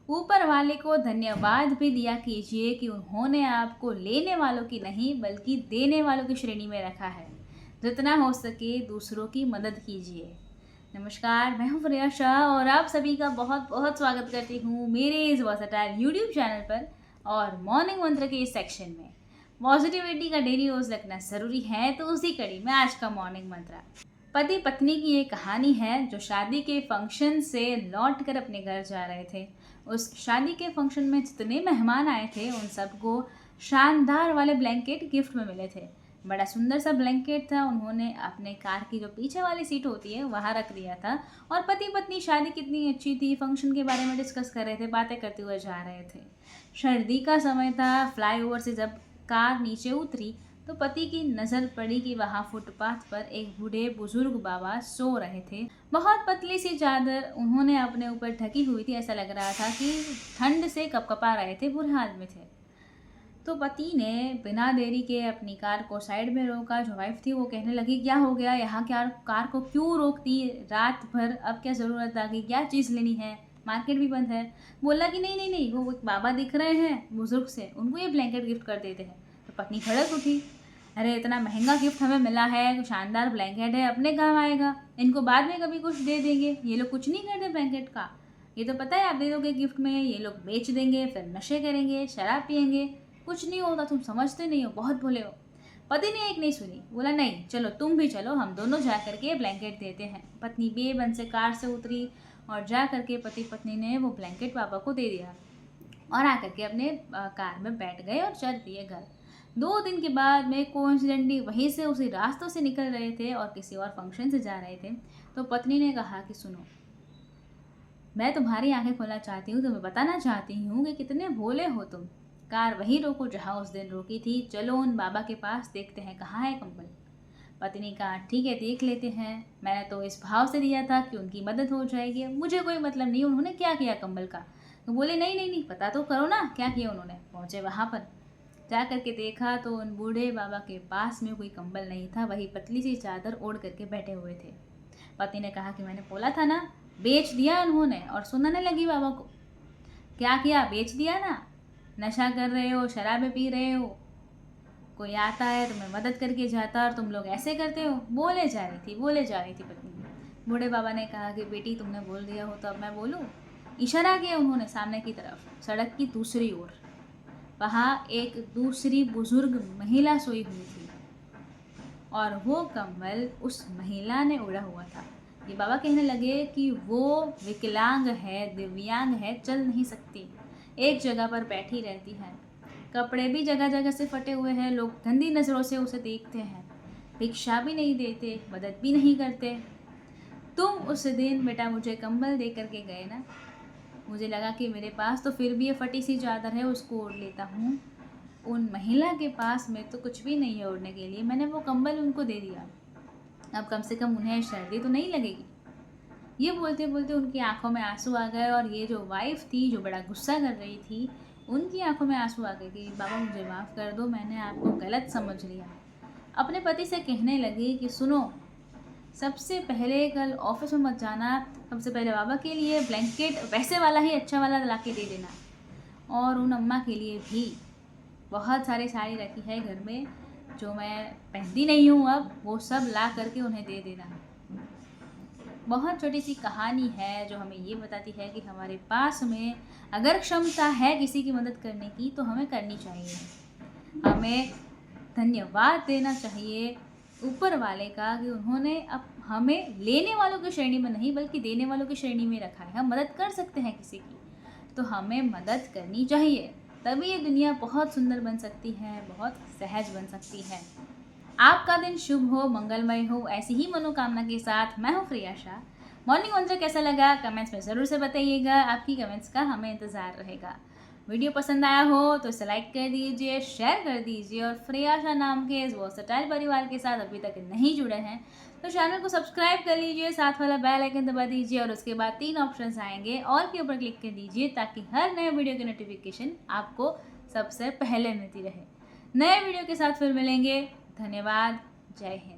ऊपर वाले को धन्यवाद भी दिया कीजिए कि उन्होंने आपको लेने वालों की नहीं बल्कि देने वालों की श्रेणी में रखा है। जितना हो सके दूसरों की मदद कीजिए। नमस्कार, मैं हूँ प्रिया शाह और आप सभी का बहुत बहुत स्वागत करती हूँ मेरे इस वर्सेटाइल यूट्यूब चैनल पर और मॉर्निंग मंत्र के इस सेक्शन में। पॉजिटिविटी का डेली डोज लगना ज़रूरी है, तो उसी कड़ी में आज का मॉर्निंग मंत्र पति पत्नी की ये कहानी है जो शादी के फंक्शन से लौट कर अपने घर जा रहे थे। उस शादी के फंक्शन में जितने मेहमान आए थे उन सबको शानदार वाले ब्लैंकेट गिफ्ट में मिले थे। बड़ा सुंदर सा ब्लैंकेट था। उन्होंने अपने कार की जो पीछे वाली सीट होती है वहाँ रख दिया था और पति पत्नी शादी कितनी अच्छी थी, फंक्शन के बारे में डिस्कस कर रहे थे, बातें करते हुए जा रहे थे। सर्दी का समय था। फ्लाईओवर से जब कार नीचे उतरी तो पति की नज़र पड़ी कि वहाँ फुटपाथ पर एक बूढ़े बुजुर्ग बाबा सो रहे थे। बहुत पतली सी चादर उन्होंने अपने ऊपर ढकी हुई थी। ऐसा लग रहा था कि ठंड से कपकपा रहे थे, बुरे हाल में थे। तो पति ने बिना देरी के अपनी कार को साइड में रोका। जो वाइफ थी वो कहने लगी, क्या हो गया, यहाँ क्या कार को क्यों रोक दी रात भर, अब क्या ज़रूरत आ गई, क्या चीज़ लेनी है, मार्केट भी बंद है। बोला कि नहीं नहीं नहीं, वो एक बाबा दिख रहे हैं बुजुर्ग से, उनको ये ब्लैंकेट गिफ्ट कर देते हैं। तो पत्नी भड़क उठी, अरे इतना महंगा गिफ्ट हमें मिला है, शानदार ब्लैंकेट है, अपने काम आएगा, इनको बाद में कभी कुछ दे देंगे। ये लोग कुछ नहीं करते ब्लैंकेट का, ये तो पता है आप दे दोगे गिफ्ट में, ये लोग बेच देंगे, फिर नशे करेंगे, शराब पियेंगे, कुछ नहीं होता, तुम समझते नहीं हो, बहुत भोले हो। पति ने एक नहीं सुनी, बोला नहीं चलो तुम भी चलो, हम दोनों जा करके ब्लैंकेट देते हैं। पत्नी बेबन से कार से उतरी और जा करके पति पत्नी ने वो ब्लैंकेट पापा को दे दिया और आकर के अपने कार में बैठ गए और चल दिए घर। 2 दिन के बाद में कोइंसिडेंटली वहीं से उसी रास्तों से निकल रहे थे और किसी और फंक्शन से जा रहे थे। तो पत्नी ने कहा कि सुनो, मैं तुम्हारी आंखें खोलना चाहती हूँ, तुम्हें बताना चाहती हूँ कि कितने भोले हो तुम। कार वहीं रोको जहाँ उस दिन रोकी थी, चलो उन बाबा के पास, देखते हैं कहाँ है कंबल। पत्नी ने कहा ठीक है देख लेते हैं, मैंने तो इस भाव से दिया था कि उनकी मदद हो जाएगी, मुझे कोई मतलब नहीं उन्होंने क्या किया कंबल का। तो बोले नहीं नहीं नहीं, पता तो करो ना क्या किया उन्होंने। पहुँचे वहाँ पर, जा करके देखा तो उन बूढ़े बाबा के पास में कोई कंबल नहीं था, वही पतली सी चादर ओढ़ करके बैठे हुए थे। पति ने कहा कि मैंने बोला था ना, बेच दिया उन्होंने। और सुनाने लगी बाबा को, क्या किया, बेच दिया ना, नशा कर रहे हो, शराबें पी रहे हो, कोई आता है तुम्हें मदद करके जाता और तुम लोग ऐसे करते हो। बोले जा रही थी पत्नी। बूढ़े बाबा ने कहा कि बेटी तुमने बोल दिया हो तो अब मैं बोलूँ। इशारा किया उन्होंने सामने की तरफ, सड़क की दूसरी ओर। वहाँ एक दूसरी बुजुर्ग महिला सोई हुई थी और वो कंबल उस महिला ने ओढ़ा हुआ था। ये बाबा कहने लगे कि वो विकलांग है, दिव्यांग है, चल नहीं सकती, एक जगह पर बैठी रहती है, कपड़े भी जगह जगह से फटे हुए हैं, लोग गंदी नज़रों से उसे देखते हैं, भिक्षा भी नहीं देते, मदद भी नहीं करते। तुम उस दिन बेटा मुझे कंबल दे करके गए ना, मुझे लगा कि मेरे पास तो फिर भी ये फटी सी चादर है, उसको ओढ़ लेता हूँ। उन महिला के पास में तो कुछ भी नहीं है ओढ़ने के लिए, मैंने वो कंबल उनको दे दिया, अब कम से कम उन्हें सर्दी तो नहीं लगेगी। ये बोलते बोलते उनकी आंखों में आंसू आ गए और ये जो वाइफ थी जो बड़ा गुस्सा कर रही थी, उनकी आंखों में आंसू आ गए कि बाबा मुझे माफ़ कर दो, मैंने आपको गलत समझ लिया। अपने पति से कहने लगी कि सुनो, सबसे पहले कल ऑफिस में मत जाना, सबसे पहले बाबा के लिए ब्लैंकेट वैसे वाला ही अच्छा वाला ला के दे देना, और उन अम्मा के लिए भी बहुत सारी साड़ी रखी है घर में जो मैं पहनती नहीं हूँ अब, वो सब ला करके उन्हें दे देना। बहुत छोटी सी कहानी है जो हमें ये बताती है कि हमारे पास में अगर क्षमता है किसी की मदद करने की तो हमें करनी चाहिए। हमें धन्यवाद देना चाहिए ऊपर वाले का कि उन्होंने अब हमें लेने वालों की श्रेणी में नहीं बल्कि देने वालों की श्रेणी में रखा है। हम मदद कर सकते हैं किसी की, तो हमें मदद करनी चाहिए, तभी ये दुनिया बहुत सुंदर बन सकती है, बहुत सहज बन सकती है। आपका दिन शुभ हो, मंगलमय हो, ऐसी ही मनोकामना के साथ मैं हूँ प्रिया शाह। मॉर्निंग मंत्र कैसा लगा कमेंट्स में ज़रूर से बताइएगा, आपकी कमेंट्स का हमें इंतज़ार रहेगा। वीडियो पसंद आया हो तो इसे लाइक कर दीजिए, शेयर कर दीजिए और प्रिया शाह नाम के इस वर्सेटाइल परिवार के साथ अभी तक नहीं जुड़े हैं तो चैनल को सब्सक्राइब कर लीजिए, साथ वाला बेल आइकन दबा दीजिए और उसके बाद 3 ऑप्शंस आएंगे, ऑल के ऊपर क्लिक कर दीजिए ताकि हर नए वीडियो की नोटिफिकेशन आपको सबसे पहले मिलती रहे। नए वीडियो के साथ फिर मिलेंगे। धन्यवाद। जय हिंद।